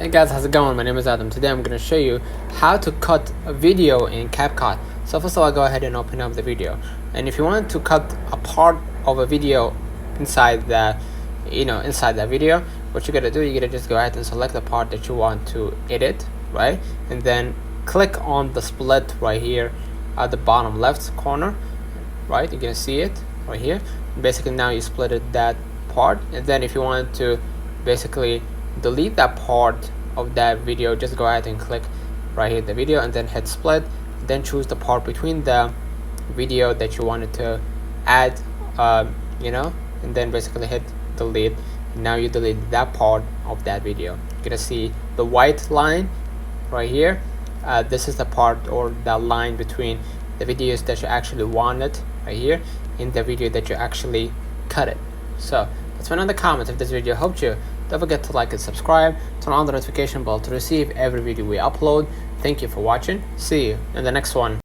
Hey guys, how's it going? My name is Adam. Today I'm going to show you how to cut a video in CapCut. So first of all, go ahead and open up the video. And if you want to cut a part of a video inside that video, what you're going to do, you're going to just go ahead and select the part that you want to edit, right? And then click on the split right here at the bottom left corner, right? You're going to see it right here. Basically now you split that part, and then if you want to basically delete that part of that video, just go ahead and click right here the video and then hit split, then choose the part between the video that you wanted to add, and then basically hit delete. Now you delete that part of that video. You're gonna see the white line right here. This is the part or the line between the videos that you actually wanted right here in the video that you actually cut it. So let's find in the comments if this video helped you. Don't forget to like and subscribe, turn on the notification bell to receive every video we upload. Thank you for watching. See you in the next one.